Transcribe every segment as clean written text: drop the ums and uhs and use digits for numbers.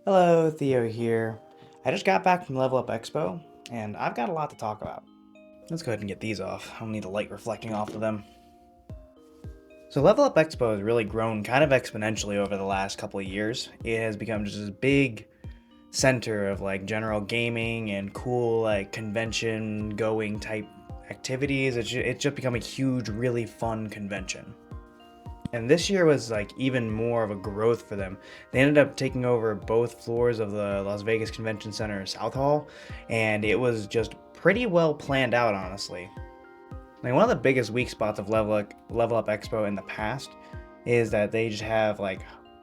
Hello, Theo here. I just got back from Level Up Expo, and I've got a lot to talk about. Let's go ahead and get these off. I don't need the light reflecting off of them. So Level Up Expo has really grown kind of exponentially over the last couple of years. It has become just this big center of like general gaming and cool like convention going type activities. It's just become a huge, really fun convention. And this year was like even more of a growth for them. They ended up taking over both floors of the Las Vegas Convention Center South Hall, and it was just pretty well planned out, honestly. Like one of the biggest weak spots of Level Up Expo in the past is that they just have like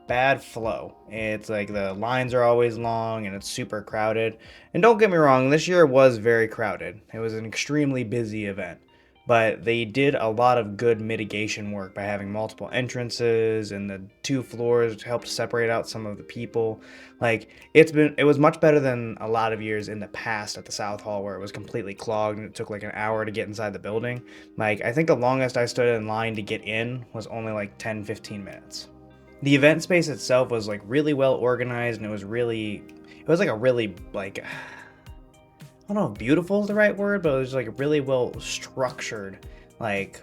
bad flow. It's like the lines are always long and it's super crowded. And don't get me wrong, this year was very crowded. It was an extremely busy event. But they did a lot of good mitigation work by having multiple entrances and the two floors helped separate out some of the people. Like it was much better than a lot of years in the past at the South Hall where it was completely clogged and it took like an hour to get inside the building. Like I think the longest I stood in line to get in was only like 10-15 minutes. The event space itself was like really well organized and it was like a really like I don't know if beautiful is the right word, but it was like a really well structured like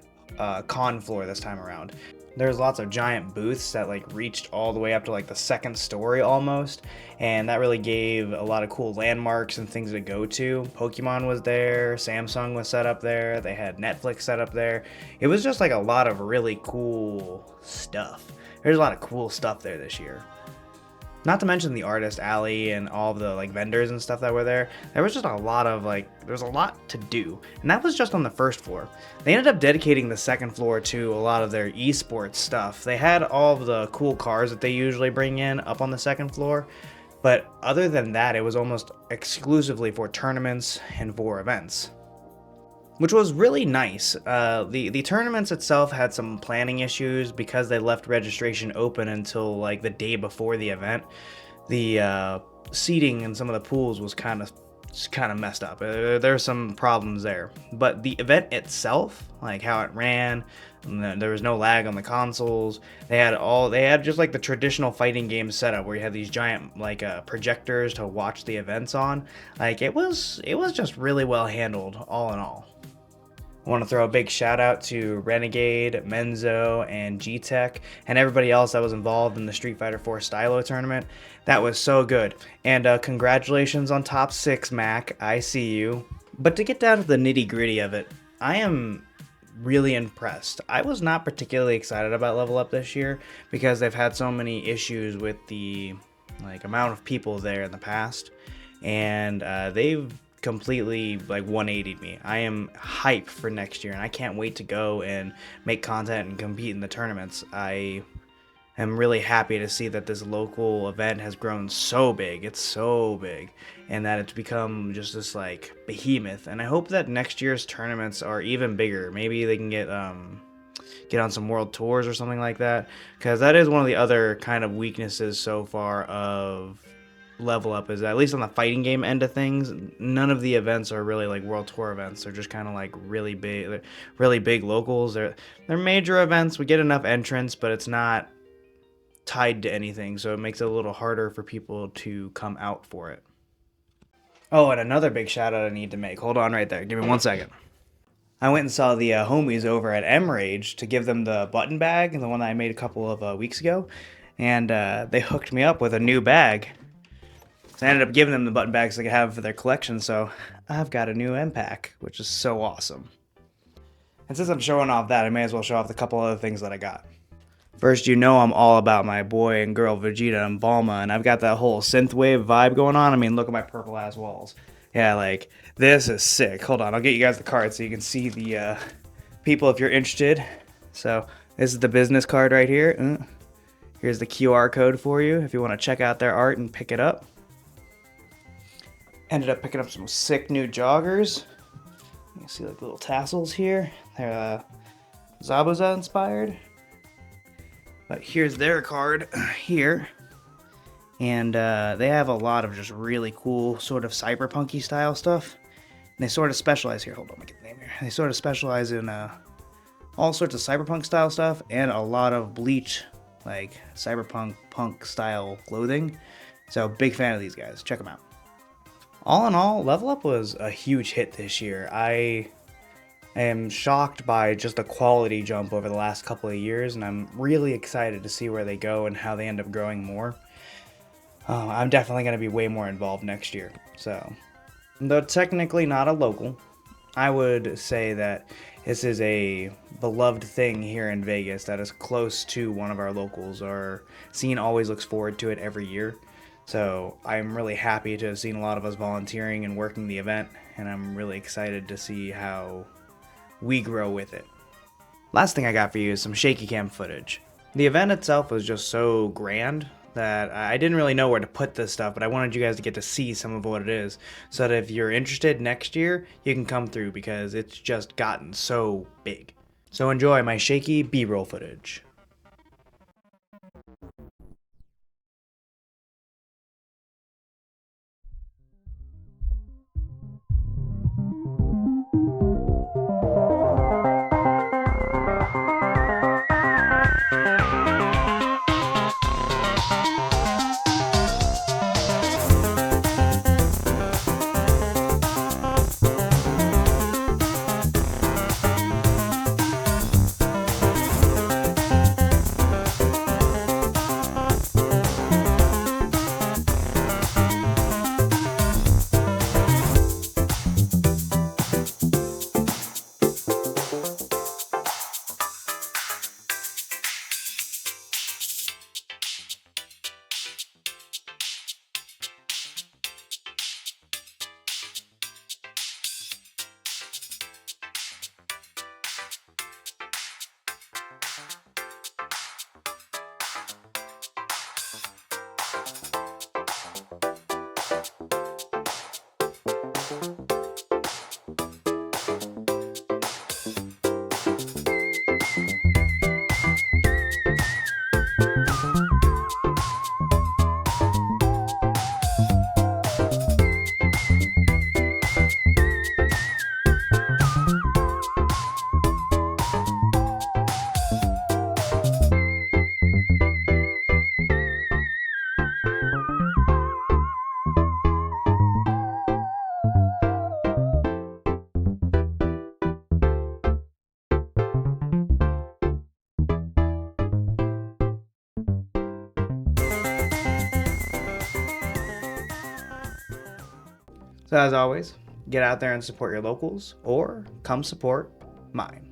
con floor this time around. There's lots of giant booths that like reached all the way up to like the second story almost, and that really gave a lot of cool landmarks and things to go to. Pokemon was there, Samsung was set up there, they had Netflix set up there. It was just like a lot of really cool stuff. There's a lot of cool stuff there this year. Not to mention the artist alley and all of the like vendors and stuff that were there. There was just a lot of there's a lot to do. And that was just on the first floor. They ended up dedicating the second floor to a lot of their esports stuff. They had all of the cool cars that they usually bring in up on the second floor. But other than that, it was almost exclusively for tournaments and for events, which was really nice. The tournaments itself had some planning issues because they left registration open until like the day before the event. The seating in some of the pools was kind of messed up. There's some problems there, but the event itself, like how it ran, there was no lag on the consoles. They had just like the traditional fighting game setup where you had these giant like projectors to watch the events on. Like it was just really well handled all in all. I want to throw a big shout out to Renegade, Menzo, and G-Tech, and everybody else that was involved in the Street Fighter 4 Stylo tournament. That was so good. And congratulations on top 6, Mac. I see you. But to get down to the nitty gritty of it, I am really impressed. I was not particularly excited about Level Up this year because they've had so many issues with the amount of people there in the past, and they've completely like 180'd me. I am hype for next year and I can't wait to go and make content and compete in the tournaments. I am really happy to see that this local event has grown so big. It's so big and that it's become just this like behemoth, and I hope that next year's tournaments are even bigger. Maybe they can get on some world tours or something like that, because that is one of the other kind of weaknesses so far of Level Up, is that at least on the fighting game end of things, none of the events are really like world tour events. They're just kind of like really big locals. They're major events. We get enough entrants, but it's not tied to anything, so it makes it a little harder for people to come out for it. Oh, and another big shout out I need to make. Hold on right there. Give me 1 second. I went and saw the homies over at M-Rage to give them the button bag, the one that I made a couple of weeks ago, and they hooked me up with a new bag. So I ended up giving them the button bags they could have for their collection, so I've got a new M pack, which is so awesome. And since I'm showing off that, I may as well show off the couple other things that I got. First, you know I'm all about my boy and girl Vegeta and Bulma, and I've got that whole synthwave vibe going on. I mean, look at my purple ass walls. Yeah, like, this is sick. Hold on, I'll get you guys the card so you can see the people if you're interested. So, this is the business card right here. Here's the QR code for you if you want to check out their art and pick it up. Ended up picking up some sick new joggers. You can see like little tassels here. They're Zabuza inspired. But here's their card here. And they have a lot of just really cool sort of cyberpunky style stuff. And they sort of specialize here. Hold on, let me get the name here. They sort of specialize in all sorts of cyberpunk style stuff and a lot of Bleach, like cyberpunk punk style clothing. So big fan of these guys. Check them out. All in all, Level Up was a huge hit this year. I am shocked by just the quality jump over the last couple of years, and I'm really excited to see where they go and how they end up growing more. I'm definitely going to be way more involved next year. So, though technically not a local, I would say that this is a beloved thing here in Vegas that is close to one of our locals. Our scene always looks forward to it every year. So I'm really happy to have seen a lot of us volunteering and working the event, and I'm really excited to see how we grow with it. Last thing I got for you is some shaky cam footage. The event itself was just so grand that I didn't really know where to put this stuff, but I wanted you guys to get to see some of what it is, so that if you're interested next year, you can come through because it's just gotten so big. So enjoy my shaky B-roll footage. So as always, get out there and support your locals, or come support mine.